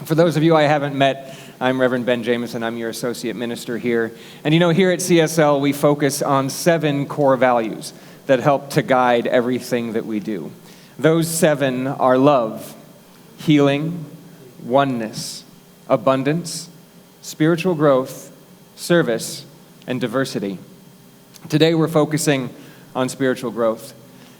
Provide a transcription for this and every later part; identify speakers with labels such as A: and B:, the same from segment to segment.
A: For those of you I haven't met, I'm Reverend Ben Jameson. I'm your associate minister here. And here at CSL, we focus on 7 core values that help to guide everything that we do. Those 7 are love, healing, oneness, abundance, spiritual growth, service, and diversity. Today we're focusing on spiritual growth.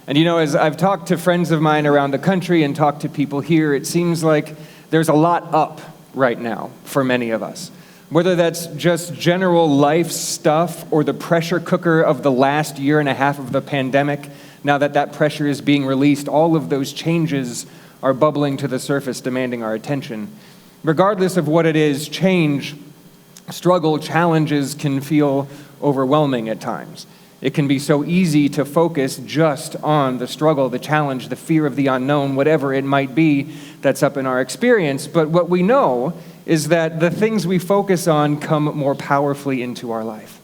A: And as I've talked to friends of mine around the country and talked to people here, it seems like there's a lot up right now for many of us. Whether that's just general life stuff or the pressure cooker of the last year and a half of the pandemic, now that pressure is being released, all of those changes are bubbling to the surface, demanding our attention. Regardless of what it is, change, struggle, challenges can feel overwhelming at times. It can be so easy to focus just on the struggle, the challenge, the fear of the unknown, whatever it might be that's up in our experience. But what we know is that the things we focus on come more powerfully into our life.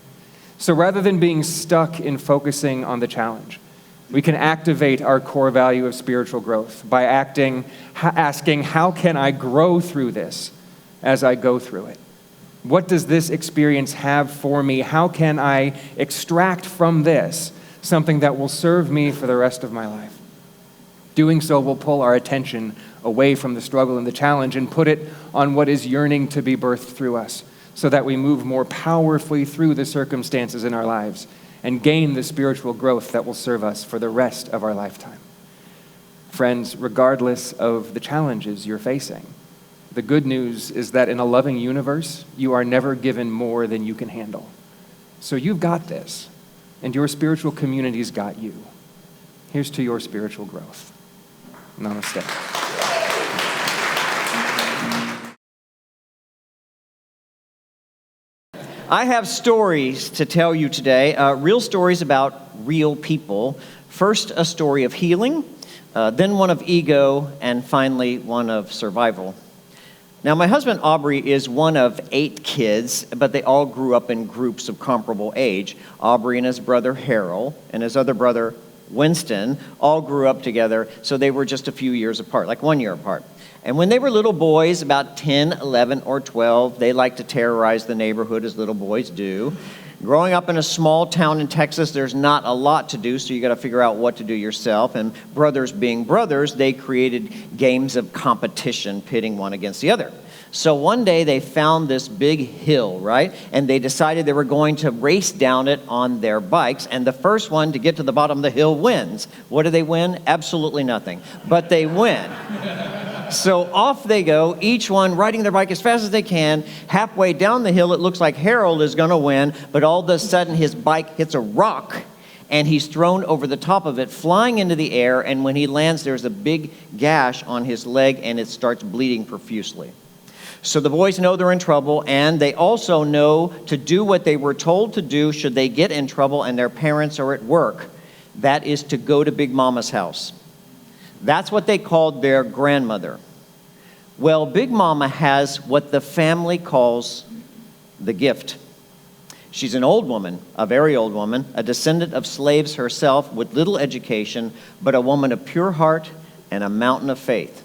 A: So rather than being stuck in focusing on the challenge, we can activate our core value of spiritual growth by asking, how can I grow through this as I go through it? What does this experience have for me? How can I extract from this something that will serve me for the rest of my life? Doing so will pull our attention away from the struggle and the challenge and put it on what is yearning to be birthed through us, so that we move more powerfully through the circumstances in our lives and gain the spiritual growth that will serve us for the rest of our lifetime. Friends, regardless of the challenges you're facing, the good news is that in a loving universe, you are never given more than you can handle. So you've got this, and your spiritual community's got you. Here's to your spiritual growth. Namaste.
B: I have stories to tell you today, real stories about real people. First, a story of healing, then one of ego, and finally, one of survival. Now, my husband, Aubrey, is one of 8 kids, but they all grew up in groups of comparable age. Aubrey and his brother, Harold, and his other brother, Winston, all grew up together, so they were just a few years apart, like 1 year apart. And when they were little boys, about 10, 11, or 12, they liked to terrorize the neighborhood as little boys do. Growing up in a small town in Texas, there's not a lot to do, so you got to figure out what to do yourself. And brothers being brothers, they created games of competition, pitting one against the other. So one day they found this big hill, right? And they decided they were going to race down it on their bikes. And the first one to get to the bottom of the hill wins. What do they win? Absolutely nothing. But they win. So off they go, each one riding their bike as fast as they can. Halfway down the hill, it looks like Harold is going to win, but all of a sudden his bike hits a rock, and he's thrown over the top of it, flying into the air, and when he lands, there's a big gash on his leg, and it starts bleeding profusely. So the boys know they're in trouble, and they also know to do what they were told to do should they get in trouble and their parents are at work. That is to go to Big Mama's house. That's what they called their grandmother. Well, Big Mama has what the family calls the gift. She's an old woman, a very old woman, a descendant of slaves herself with little education, but a woman of pure heart and a mountain of faith.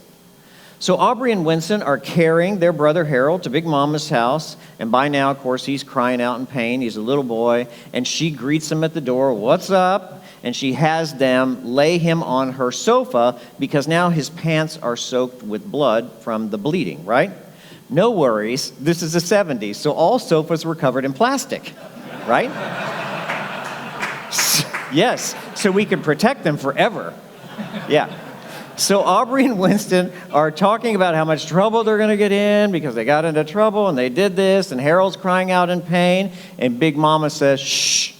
B: So Aubrey and Winston are carrying their brother Harold to Big Mama's house, and by now, of course, he's crying out in pain. He's a little boy, and she greets him at the door. "What's up?" And she has them lay him on her sofa because now his pants are soaked with blood from the bleeding, right? No worries, this is the 70s, so all sofas were covered in plastic, right? Yes, so we could protect them forever. Yeah. So Aubrey and Winston are talking about how much trouble they're going to get in because they got into trouble and they did this, and Harold's crying out in pain, and Big Mama says, "Shh,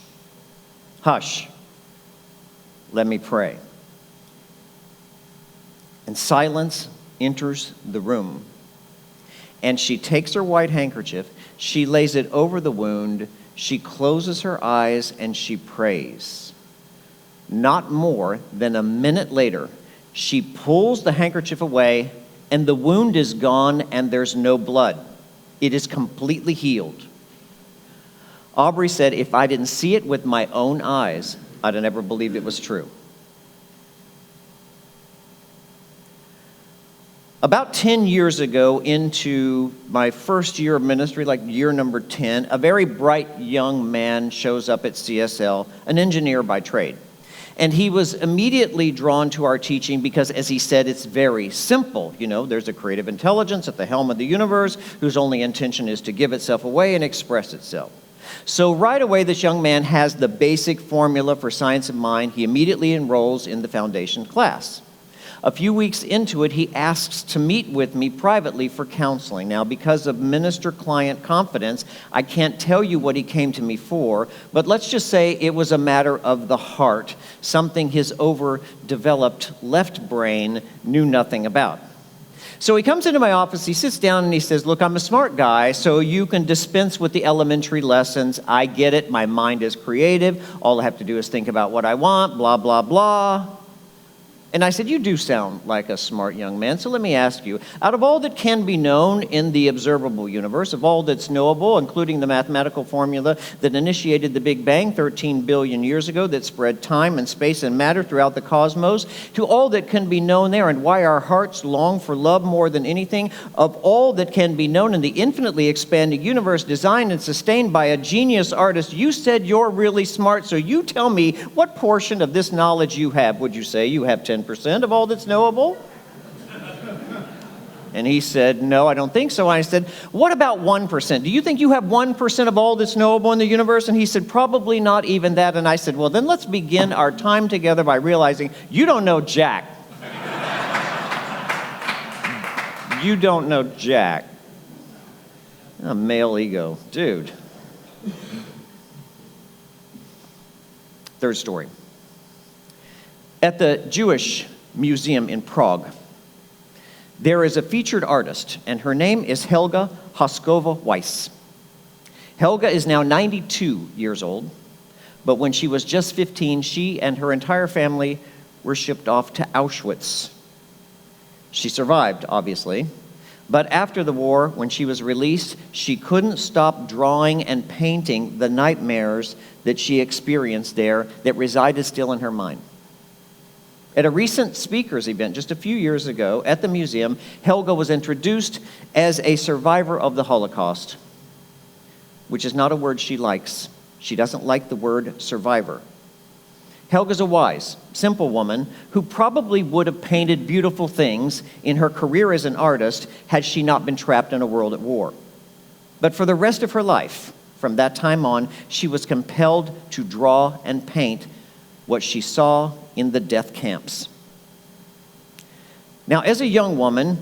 B: hush. Let me pray." And silence enters the room. And she takes her white handkerchief, she lays it over the wound, she closes her eyes, and she prays. Not more than a minute later, she pulls the handkerchief away, and the wound is gone, and there's no blood. It is completely healed. Aubrey said, "If I didn't see it with my own eyes, I'd have never believed it was true." About 10 years ago, into my first year of ministry, like year number 10, a very bright young man shows up at CSL, an engineer by trade. And he was immediately drawn to our teaching because, as he said, it's very simple. You know, there's a creative intelligence at the helm of the universe whose only intention is to give itself away and express itself. So right away, this young man has the basic formula for science of mind. He immediately enrolls in the foundation class. A few weeks into it, he asks to meet with me privately for counseling. Now, because of minister-client confidence, I can't tell you what he came to me for, but let's just say it was a matter of the heart, something his overdeveloped left brain knew nothing about. So he comes into my office, he sits down, and he says, look, I'm a smart guy, so you can dispense with the elementary lessons. I get it. My mind is creative. All I have to do is think about what I want, blah, blah, blah. And I said, you do sound like a smart young man, so let me ask you, out of all that can be known in the observable universe, of all that's knowable, including the mathematical formula that initiated the Big Bang 13 billion years ago, that spread time and space and matter throughout the cosmos, to all that can be known there and why our hearts long for love more than anything, of all that can be known in the infinitely expanding universe designed and sustained by a genius artist, you said you're really smart, so you tell me what portion of this knowledge you have. Would you say you have 10% of all that's knowable? And he said, no, I don't think so. I said, what about 1%? Do you think you have 1% of all that's knowable in the universe? And he said, probably not even that. And I said, well, then let's begin our time together by realizing you don't know jack. You don't know jack. A male ego. Dude. Third story. At the Jewish Museum in Prague, there is a featured artist, and her name is Helga Hoskova Weiss. Helga is now 92 years old, but when she was just 15, she and her entire family were shipped off to Auschwitz. She survived, obviously, but after the war, when she was released, she couldn't stop drawing and painting the nightmares that she experienced there that resided still in her mind. At a recent speakers event just a few years ago at the museum, Helga was introduced as a survivor of the Holocaust, which is not a word she likes. She doesn't like the word survivor. Helga's a wise, simple woman who probably would have painted beautiful things in her career as an artist had she not been trapped in a world at war. But for the rest of her life, from that time on, she was compelled to draw and paint what she saw in the death camps. Now, as a young woman,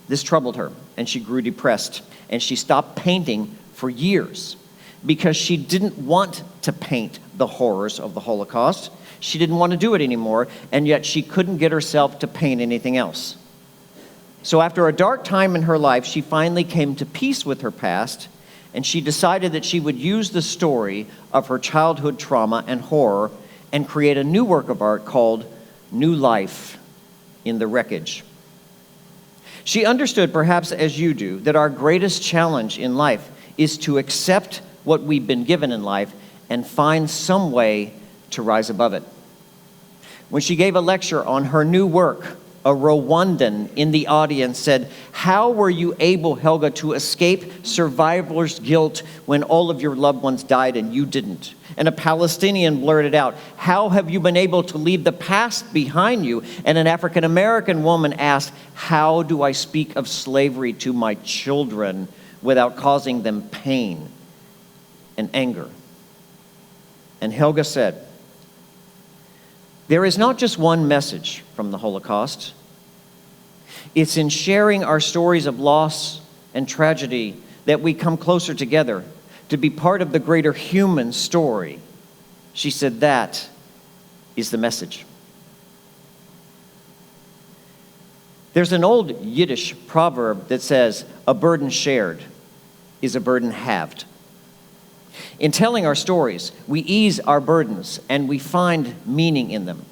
B: this troubled her, and she grew depressed, and she stopped painting for years because she didn't want to paint the horrors of the Holocaust. She didn't want to do it anymore, and yet she couldn't get herself to paint anything else. So after a dark time in her life, she finally came to peace with her past, and she decided that she would use the story of her childhood trauma and horror and create a new work of art called New Life in the Wreckage. She understood, perhaps as you do, that our greatest challenge in life is to accept what we've been given in life and find some way to rise above it. When she gave a lecture on her new work, a Rwandan in the audience said, "How were you able, Helga, to escape survivor's guilt when all of your loved ones died and you didn't?" And a Palestinian blurted out, "How have you been able to leave the past behind you?" And an African-American woman asked, "How do I speak of slavery to my children without causing them pain and anger?" And Helga said, "There is not just one message from the Holocaust. It's in sharing our stories of loss and tragedy that we come closer together to be part of the greater human story." She said that is the message. There's an old Yiddish proverb that says, "A burden shared is a burden halved." In telling our stories, we ease our burdens and we find meaning in them.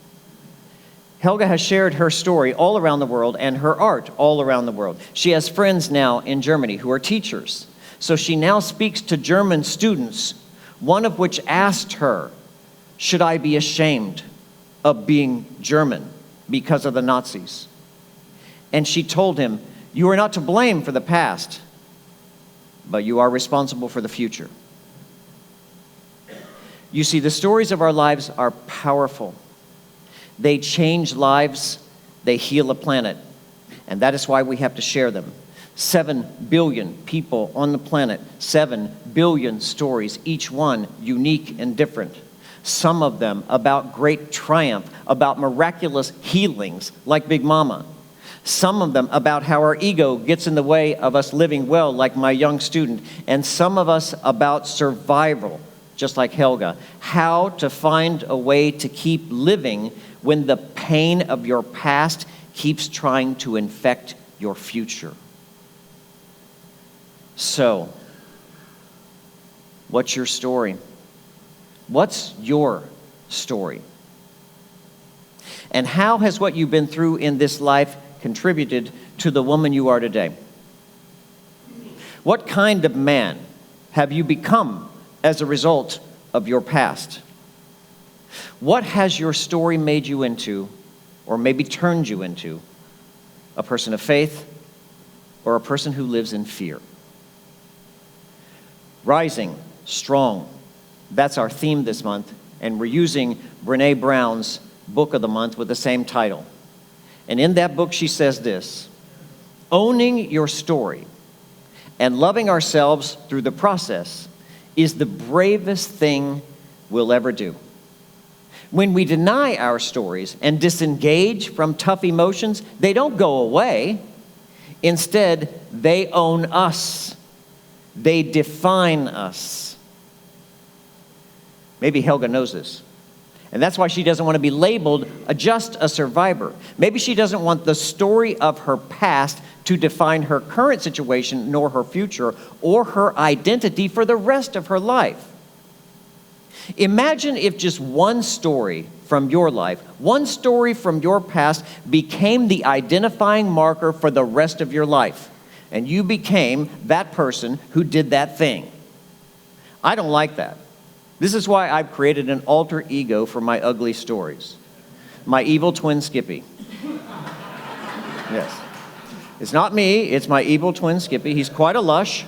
B: Helga has shared her story all around the world and her art all around the world. She has friends now in Germany who are teachers. So she now speaks to German students, one of which asked her, "Should I be ashamed of being German because of the Nazis?" And she told him, "You are not to blame for the past, but you are responsible for the future." You see, the stories of our lives are powerful. They change lives, they heal a planet, and that is why we have to share them. 7 billion people on the planet, 7 billion stories, each one unique and different. Some of them about great triumph, about miraculous healings like Big Mama. Some of them about how our ego gets in the way of us living well, like my young student. And some of us about survival, just like Helga. How to find a way to keep living when the pain of your past keeps trying to infect your future. So, what's your story? What's your story? And how has what you've been through in this life contributed to the woman you are today? What kind of man have you become as a result of your past? What has your story made you into, or maybe turned you into? A person of faith or a person who lives in fear? Rising, strong. That's our theme this month, and we're using Brené Brown's book of the month with the same title. And in that book, she says this: owning your story and loving ourselves through the process is the bravest thing we'll ever do. When we deny our stories and disengage from tough emotions, they don't go away. Instead, they own us. They define us. Maybe Helga knows this. And that's why she doesn't want to be labeled just a survivor. Maybe she doesn't want the story of her past to define her current situation, nor her future, or her identity for the rest of her life. Imagine if just one story from your life, one story from your past became the identifying marker for the rest of your life. And you became that person who did that thing. I don't like that. This is why I've created an alter ego for my ugly stories. My evil twin Skippy. Yes. It's not me, it's my evil twin Skippy. He's quite a lush.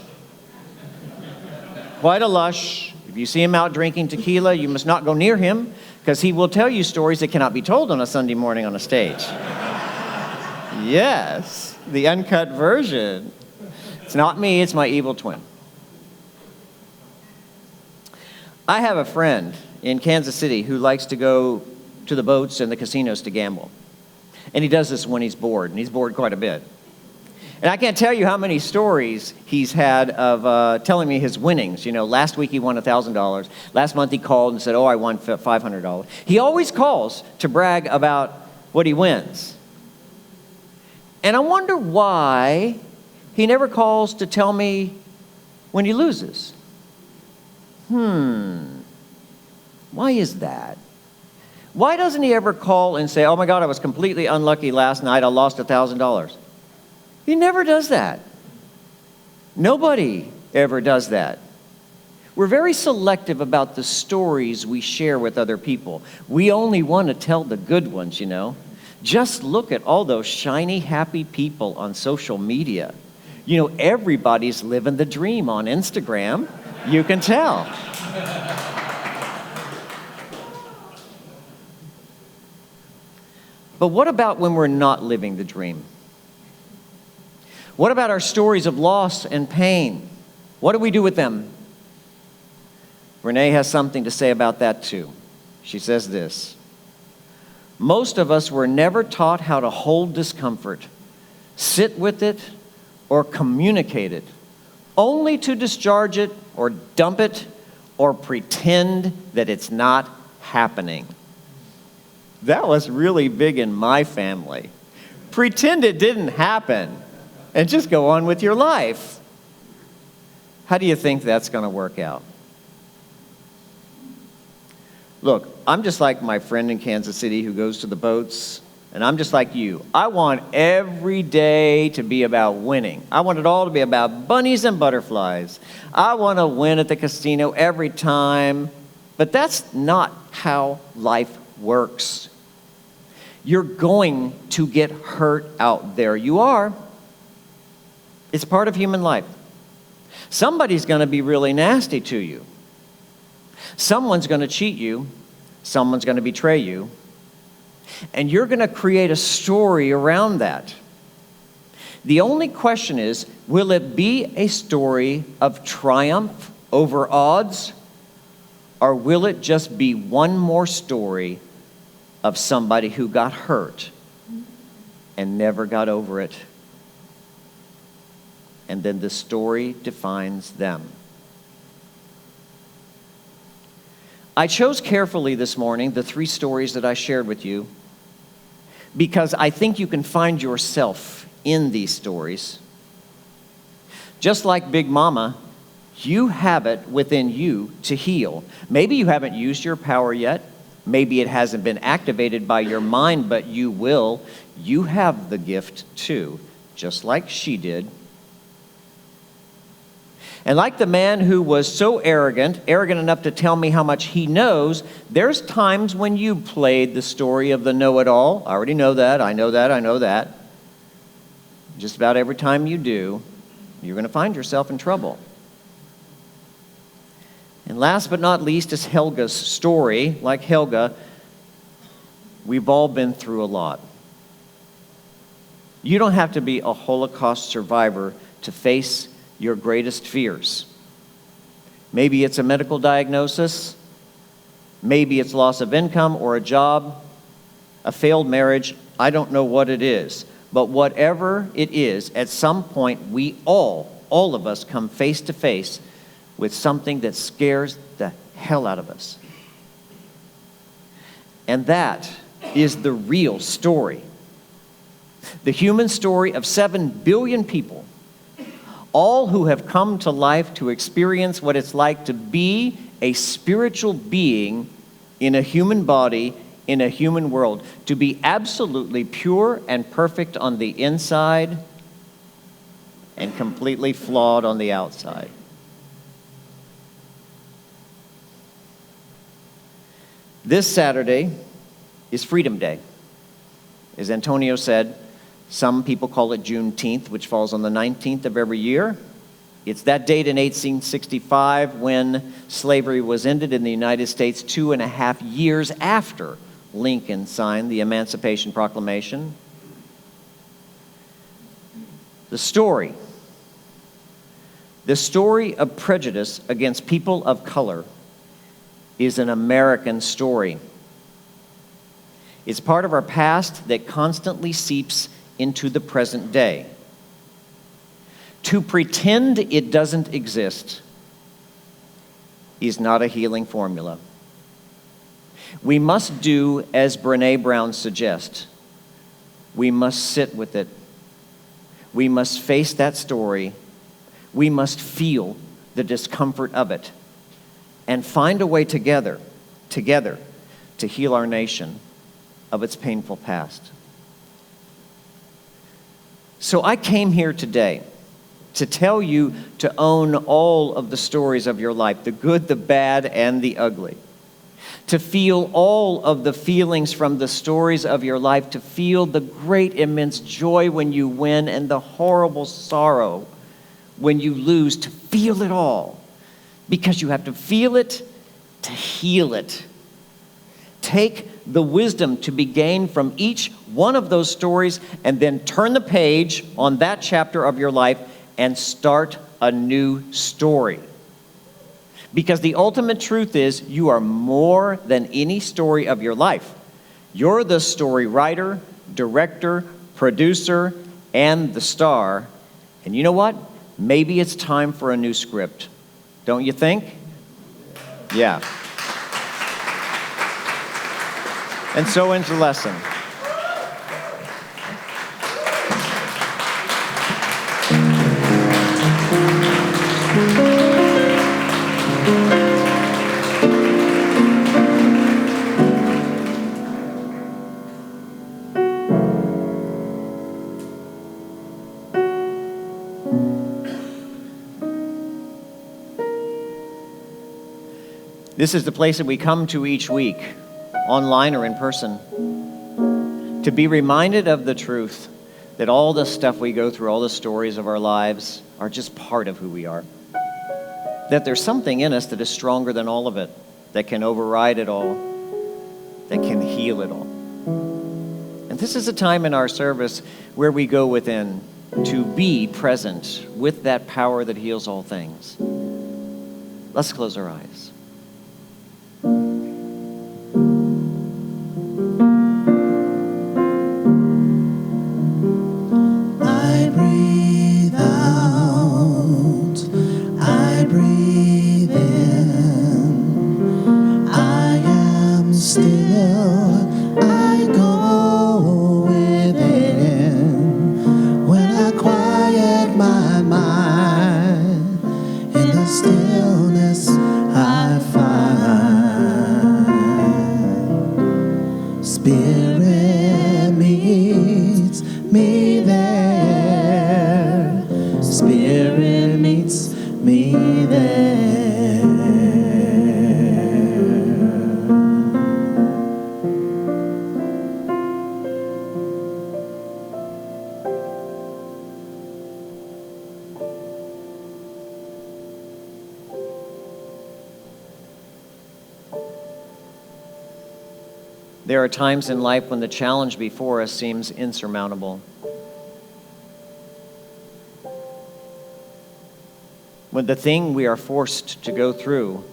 B: Quite a lush. If you see him out drinking tequila, you must not go near him, because he will tell you stories that cannot be told on a Sunday morning on a stage. Yes, the uncut version. It's not me, it's my evil twin. I have a friend in Kansas City who likes to go to the boats and the casinos to gamble. And he does this when he's bored, and he's bored quite a bit. And I can't tell you how many stories he's had of telling me his winnings. You know, last week he won $1,000. Last month he called and said, "Oh, I won $500." He always calls to brag about what he wins. And I wonder why he never calls to tell me when he loses. Why is that? Why doesn't he ever call and say, "Oh my God, I was completely unlucky last night. I lost $1,000. He never does that. Nobody ever does that. We're very selective about the stories we share with other people. We only want to tell the good ones, you know. Just look at all those shiny, happy people on social media. You know, everybody's living the dream on Instagram. You can tell. But what about when we're not living the dream? What about our stories of loss and pain? What do we do with them? Renee has something to say about that too. She says this: most of us were never taught how to hold discomfort, sit with it, or communicate it, only to discharge it or dump it or pretend that it's not happening. That was really big in my family. Pretend it didn't happen and just go on with your life. How do you think that's going to work out? Look, I'm just like my friend in Kansas City who goes to the boats, and I'm just like you. I want every day to be about winning. I want it all to be about bunnies and butterflies. I want to win at the casino every time, but that's not how life works. You're going to get hurt out there. You are. It's part of human life. Somebody's going to be really nasty to you. Someone's going to cheat you. Someone's going to betray you. And you're going to create a story around that. The only question is, will it be a story of triumph over odds? Or will it just be one more story of somebody who got hurt and never got over it? And then the story defines them. I chose carefully this morning the 3 stories that I shared with you because I think you can find yourself in these stories. Just like Big Mama, you have it within you to heal. Maybe you haven't used your power yet. Maybe it hasn't been activated by your mind, but you will. You have the gift too, just like she did. And like the man who was so arrogant enough to tell me how much he knows, there's times when you played the story of the know-it-all. I already know that, I know that, I know that. Just about every time you do, you're going to find yourself in trouble. And last but not least is Helga's story. Like Helga, we've all been through a lot. You don't have to be a Holocaust survivor to face your greatest fears. Maybe it's a medical diagnosis. Maybe it's loss of income or a job, a failed marriage. I don't know what it is. But whatever it is, at some point, we all of us come face to face with something that scares the hell out of us. And that is the real story. The human story of 7 billion people, all who have come to life to experience what it's like to be a spiritual being in a human body, in a human world, to be absolutely pure and perfect on the inside and completely flawed on the outside. This Saturday is Freedom Day. As Antonio said, some people call it Juneteenth, which falls on the 19th of every year. It's that date in 1865 when slavery was ended in the United States 2.5 years after Lincoln signed the Emancipation Proclamation. The story of prejudice against people of color is an American story. It's part of our past that constantly seeps into the present day. To pretend it doesn't exist is not a healing formula. We must do as Brené Brown suggests. We must sit with it. We must face that story. We must feel the discomfort of it and find a way together to heal our nation of its painful past. So I came here today to tell you to own all of the stories of your life, the good, the bad, and the ugly. To feel all of the feelings from the stories of your life, to feel the great, immense joy when you win and the horrible sorrow when you lose, to feel it all. Because you have to feel it to heal it. Take the wisdom to be gained from each one of those stories and then turn the page on that chapter of your life and start a new story. Because the ultimate truth is you are more than any story of your life. You're the story writer, director, producer, and the star. And you know what? Maybe it's time for a new script. Don't you think? Yeah. And so ends the lesson. This is the place that we come to each week, online or in person, To be reminded of the truth that all the stuff we go through, all the stories of our lives are just part of who we are. That there's something in us that is stronger than all of it, that can override it all, that can heal it all. And this is a time in our service where we go within to be present with that power that heals all things. Let's close our eyes.
C: I breathe out, I breathe in, I am still, I go within. When I quiet my mind, in the stillness I find. Spirit meets me there. Spirit meets me there.
B: There are times in life when the challenge before us seems insurmountable. When the thing we are forced to go through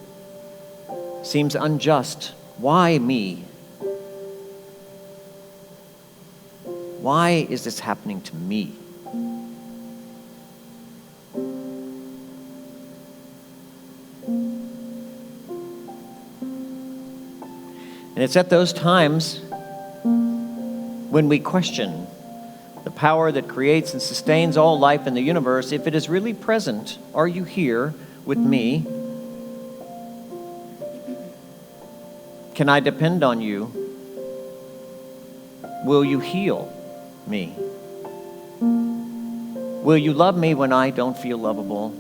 B: seems unjust. Why me? Why is this happening to me? And it's at those times when we question the power that creates and sustains all life in the universe, if it is really present. Are you here with me? Can I depend on you? Will you heal me? Will you love me when I don't feel lovable?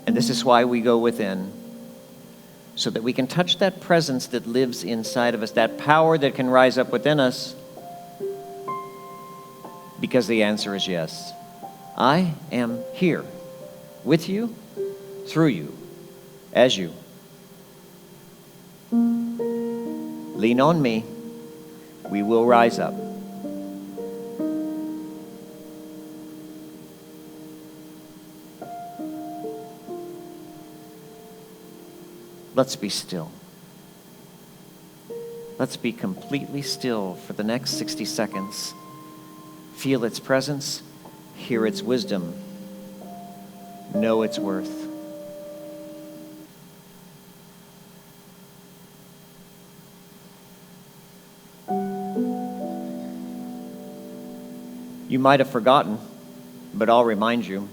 B: And this is why we go within, so that we can touch that presence that lives inside of us, that power that can rise up within us, because the answer is yes. I am here with you, through you, as you. Lean on me. We will rise up. Let's be still. Let's be completely still for the next 60 seconds. Feel its presence, hear its wisdom, know its worth. You might have forgotten, but I'll remind you.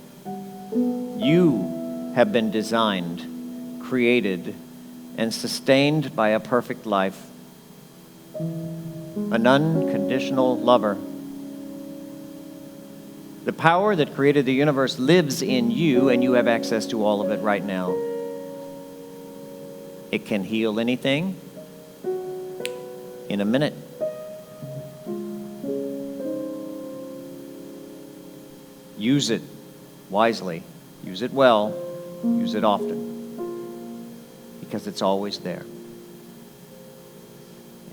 B: You have been designed, created, and sustained by a perfect life, an unconditional lover. The power that created the universe lives in you, and you have access to all of it right now. It can heal anything in a minute. Use it wisely, use it well, use it often. Because it's always there.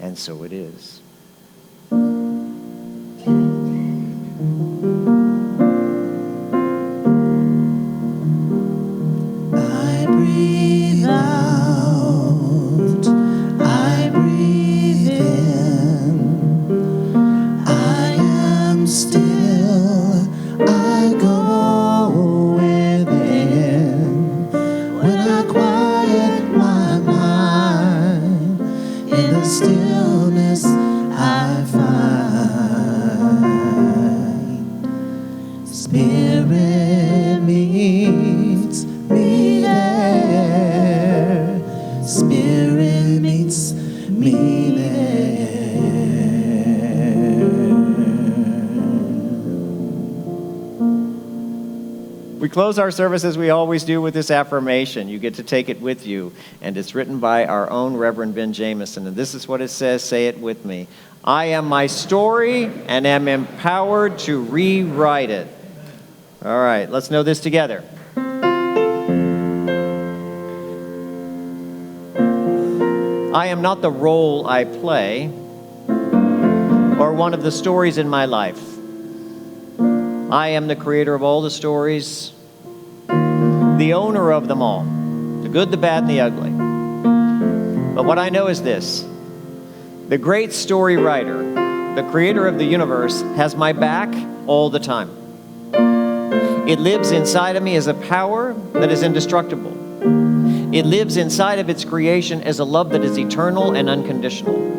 B: And so it is.
C: I breathe out, I breathe in, I am still, I go within. When I quiet my mind, in the stillness
B: We close our service as we always do with this affirmation. You get to take it with you. And it's written by our own Reverend Ben Jameson. And this is what it says. Say it with me. I am my story and am empowered to rewrite it. All right, let's know this together. I am not the role I play or one of the stories in my life. I am the creator of all the stories, the owner of them all, the good, the bad, and the ugly. But what I know is this: the great story writer, the creator of the universe, has my back all the time. It lives inside of me as a power that is indestructible. It lives inside of its creation as a love that is eternal and unconditional.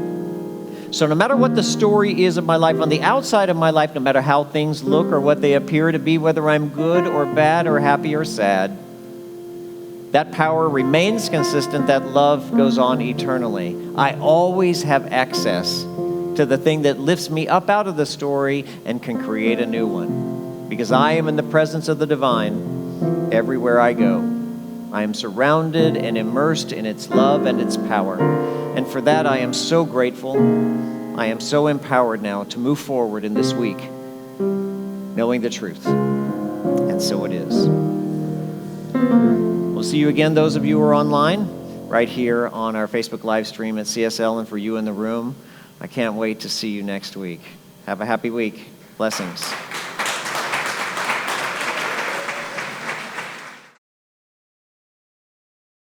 B: So no matter what the story is of my life, on the outside of my life, no matter how things look or what they appear to be, whether I'm good or bad or happy or sad, that power remains consistent, that love goes on eternally. I always have access to the thing that lifts me up out of the story and can create a new one. Because I am in the presence of the divine everywhere I go. I am surrounded and immersed in its love and its power. And for that, I am so grateful. I am so empowered now to move forward in this week, knowing the truth. And so it is. We'll see you again, those of you who are online, right here on our Facebook live stream at CSL, and for you in the room. I can't wait to see you next week. Have a happy week. Blessings.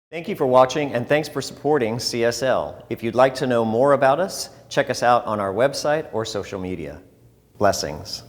D: Thank you for watching, and thanks for supporting CSL. If you'd like to know more about us, check us out on our website or social media. Blessings.